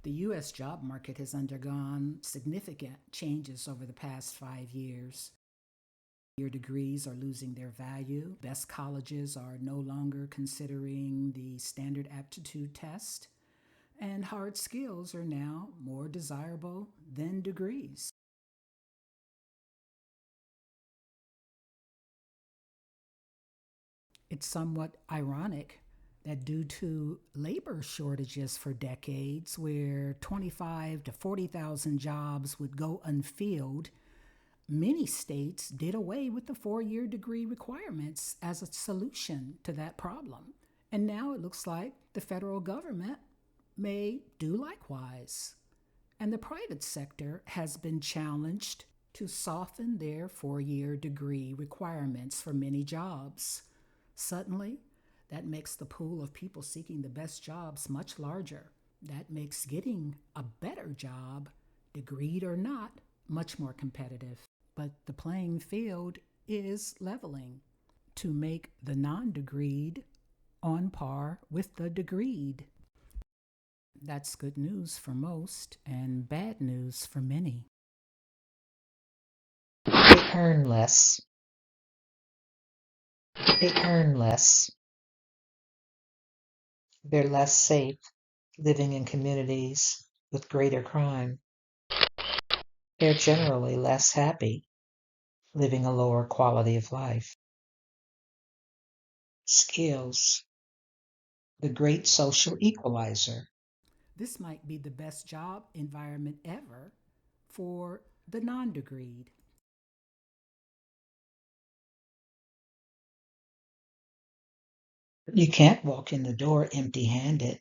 The U.S. job market has undergone significant changes over the past 5 years. Your degrees are losing their value. Best colleges are no longer considering the standard aptitude test, and hard skills are now more desirable than degrees. It's somewhat ironic that due to labor shortages for decades, where 25 to 40,000 jobs would go unfilled, many states did away with the 4-year degree requirements as a solution to that problem. And now it looks like the federal government may do likewise. And the private sector has been challenged to soften their 4-year degree requirements for many jobs. Suddenly, that makes the pool of people seeking the best jobs much larger. That makes getting a better job, degreed or not, much more competitive. But the playing field is leveling to make the non-degreed on par with the degreed. That's good news for most and bad news for many. They earn less. They earn less. They're less safe living in communities with greater crime. They're generally less happy living a lower quality of life. Skills, the great social equalizer. This might be the best job environment ever for the non-degreed. You can't walk in the door empty-handed.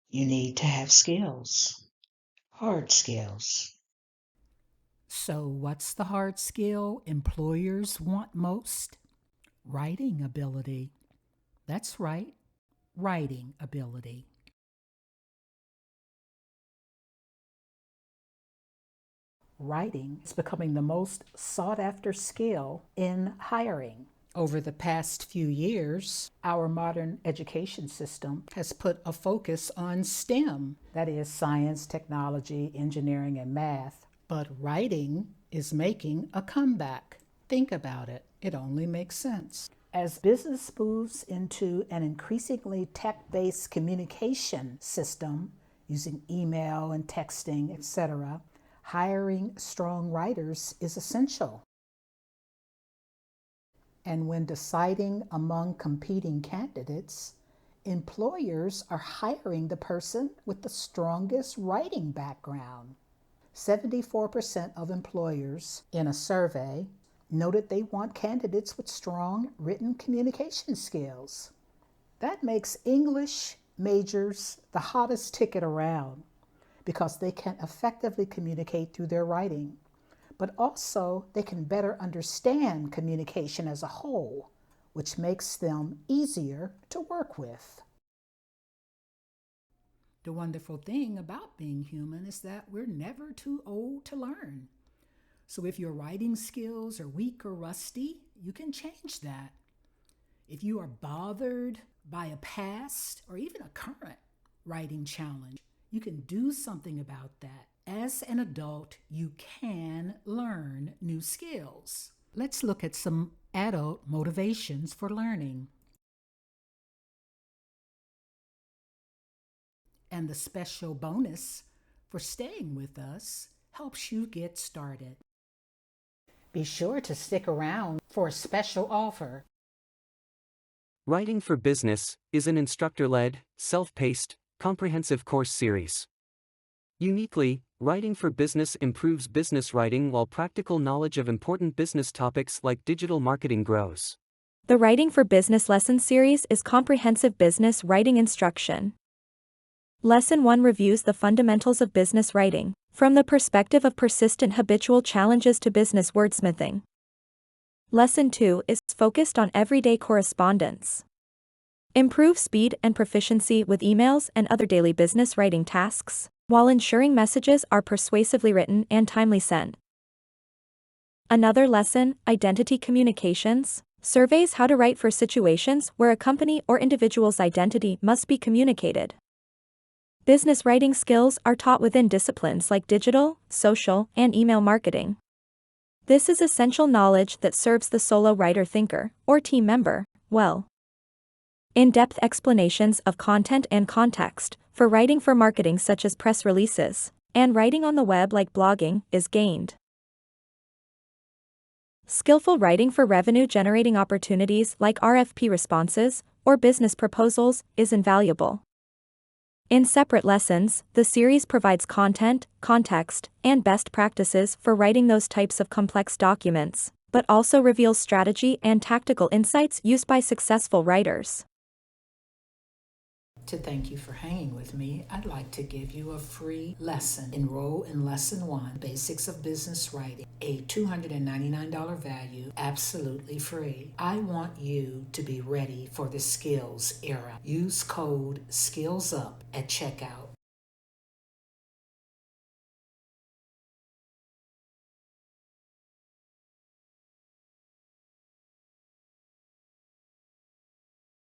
You need to have skills, hard skills. So what's the hard skill employers want most? Writing ability. That's right, writing ability. Writing is becoming the most sought-after skill in hiring. Over the past few years, our modern education system has put a focus on STEM, that is, science, technology, engineering, and math. But writing is making a comeback. Think about it. It only makes sense. As business moves into an increasingly tech-based communication system, using email and texting, etc., hiring strong writers is essential. And when deciding among competing candidates, employers are hiring the person with the strongest writing background. 74% of employers in a survey noted they want candidates with strong written communication skills. That makes English majors the hottest ticket around because they can effectively communicate through their writing, but also they can better understand communication as a whole, which makes them easier to work with. The wonderful thing about being human is that we're never too old to learn. So if your writing skills are weak or rusty, you can change that. If you are bothered by a past or even a current writing challenge, you can do something about that. As an adult, you can learn new skills. Let's look at some adult motivations for learning. And the special bonus for staying with us helps you get started. Be sure to stick around for a special offer. Writing for Business is an instructor-led, self-paced, comprehensive course series. Uniquely, Writing for Business improves business writing while practical knowledge of important business topics like digital marketing grows. The Writing for Business lesson series is comprehensive business writing instruction. Lesson 1 reviews the fundamentals of business writing, from the perspective of persistent habitual challenges to business wordsmithing. Lesson 2 is focused on everyday correspondence. Improve speed and proficiency with emails and other daily business writing tasks, while ensuring messages are persuasively written and timely sent. Another lesson, Identity Communications, surveys how to write for situations where a company or individual's identity must be communicated. Business writing skills are taught within disciplines like digital, social, and email marketing. This is essential knowledge that serves the solo writer thinker, or team member, well. In-depth explanations of content and context, for writing for marketing such as press releases, and writing on the web like blogging, is gained. Skillful writing for revenue-generating opportunities like RFP responses, or business proposals, is invaluable. In separate lessons, the series provides content, context, and best practices for writing those types of complex documents, but also reveals strategy and tactical insights used by successful writers. To thank you for hanging with me, I'd like to give you a free lesson. Enroll in Lesson 1, Basics of Business Writing, a $299 value, absolutely free. I want you to be ready for the skills era. Use code SKILLSUP at checkout